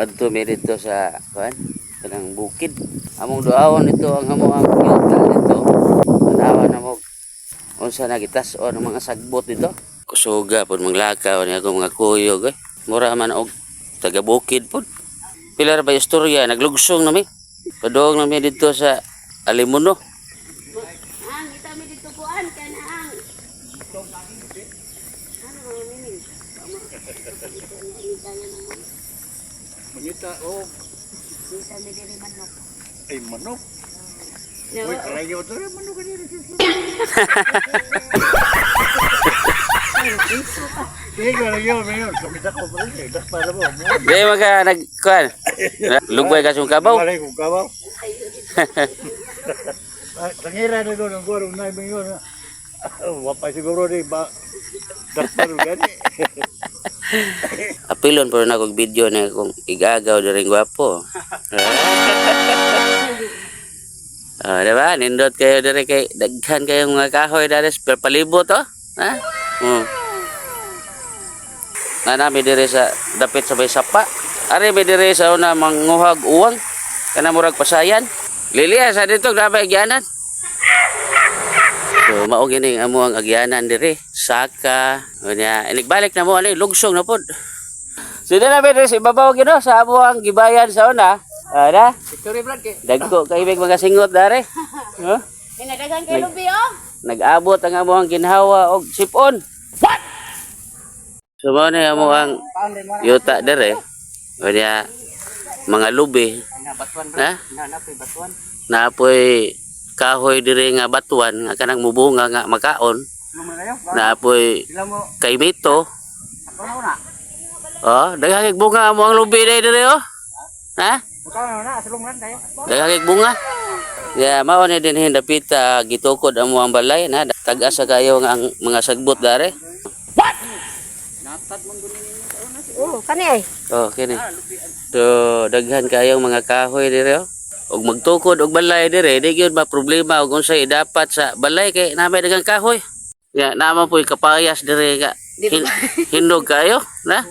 Adto mi dito sa kuan kanang bukid. Among duawon ito ang among yuta dito. Tanawa na mo unsa nagitas-on ang mga sagbot dito. Kusuga pud manglakaw ni ako mga kuyog eh. Mura man og taga bukid pud. Pila ra ba istorya naglugsong nami. Padong nami dito sa Alimuno. Ang ita mi dito kuan kana ang. Mangita oh. Ita mi diri manok. Ay manok. No. Uy, kalayo to rin manok ka diri. Sige, kalayo mayon. Kamita ko pa rin. Das para mo. Di maga nagkuan. Lugway ka sung kabaw. Malay kong kabaw. Tangira na doon ang gwarong na mayon. Wapay siguro rin ba. Das para gani. Apilon pero na kong video na kung igagaw na rin gwapo. Diba? Nindot kayo dari kay daghan kayong mga kahoy dari per palibot oh. Ha? Nami diri sa dapit sa may sapa. Ari mi diri sa una manguhag uwang kana murag pasayan. Liliya sa dito dapat agyanan. So mao gini amo ang agyanan diri. Saka unya inigbalik na mo ani lugsong na pod. Sila na diri sa ibabaw gino sa amo ang gibayan sa una. Ada? Victory Brad kay. Dagko kay mga singot dari. Huh? Pinadagan kay lubi oh. Nag-abot ang amo ang ginhawa og sipon. What? So mao na amo ang yuta dere. Unya mga lubi. Ha? Batuan. Naapoy kahoy diri nga batuan nga kanang mubunga nga makaon. Naapoy Sila mo. kay mito. Ako na. Oh, daghang bunga amo ang lubi diri oh. Ha? Mukha na asulungan tayo. Daghang bunga. Ya, mao ni din hindapita gitukod amo ang balay na tag-as sa kayo nga ang mga sagbot dare. Natad mong gunin ni. Oh, kani ay. Oh, kini. So, daghan kayong mga kahoy dire oh. Og magtukod og balay dire, di gyud ma problema og unsay dapat sa balay kay namay daghang kahoy. Ya, naman po'y kapayas dire ka. Hindog kayo, na?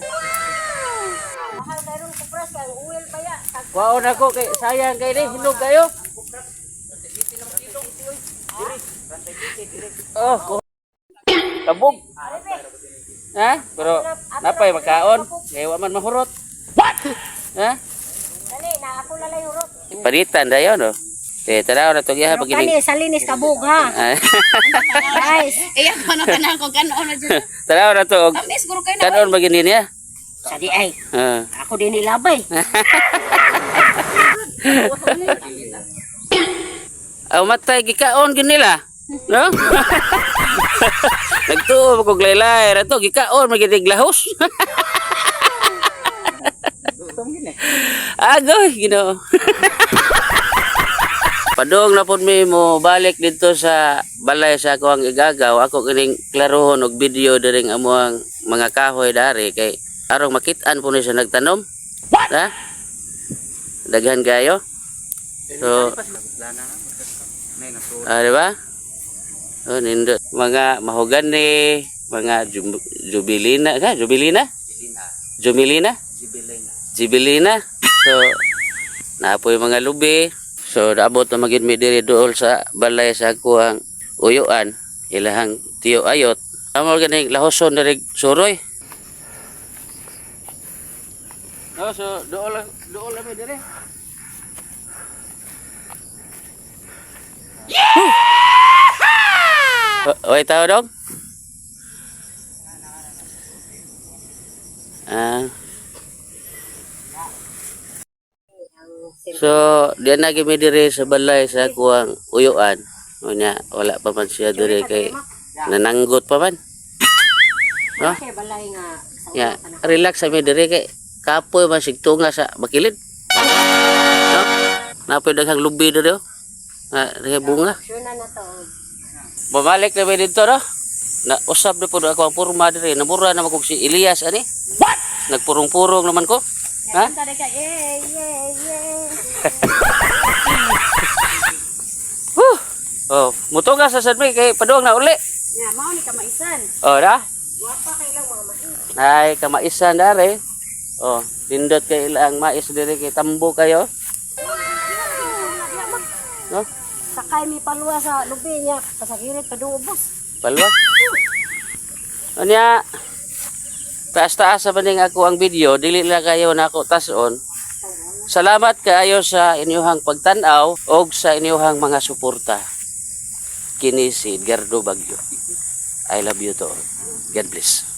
Mahal karon ko pras kay uwel pa ya. Kuwaon ako kay sayang kay di hindog kayo. Oh, kabog. Ha? Pero napay makaon, kay wa man mahurot. What? Ha? Dali na ako lalay urot. Palitan dayon no. Tanaw na to giha pag Kani salinis kabog ha. Guys, iya ko na kana ko kanon na jud. Tanaw na to. Amis guro kay na. Kanon magini niya. Sadi ay. Ha. Ako din ilabay. Aw matay gikaon gid nila. No? Nagtuo ko glaylay ra to gikaon magidig lahos. Agoy Ginoo. Padong na pod mi mo balik dito sa balay sa ako ang igagaw. Ako kining klarohon og video diring amo ang mga kahoy dari kay arong makit-an po ni siya nagtanom. Ha? Daghan kayo. So, diba? Oh, nindot. Mga mahogani, mga jubilina, ka? Jubilina? Jubilina? Jibilina. So, naapoy mga lubi. So, naabot na magin mi diri dool sa balay sa ako ang uyuan. Ilahang tiyo ayot. Amo ganing lahoson diri suroy. Oh, so dool mi diri. Oy, tao dong. So, diyan na gimi diri sa balay sa kuwang uyuan. Unya, wala pa man siya diri kay nananggot pa man. No? Kay balay nga. Ya, relax sa mi diri kay kapoy man sigtunga sa bakilid. No? Napoy daghang lubi diri oh. Bunga. Sure na to. Babalik na ba dito no? Na usab na po ako ang purma diri. Namura naman kong si Elias ani. What? Nagpurong-purong naman ko. Ha? Tari ka eh. Oh, mutugas sa sadmi kay paduang na uli. Ya, mao ni kamaisan. Oh, da? Guwapa kay lang mga mais. Ay, kamaisan dare. Oh, pindot kay ilang mais diri kay tambo kayo. No? Sakay mi palwa sa lubi niya. Pasagirit padubos. Palwa. Unya, taas-taas sa baning ako ang video, dili lang kayo na ako tason. Salamat kaayo sa inyuhang pagtanaw o sa inyuhang mga suporta. Kini si Edgardo Bagyo. I love you to all. God bless.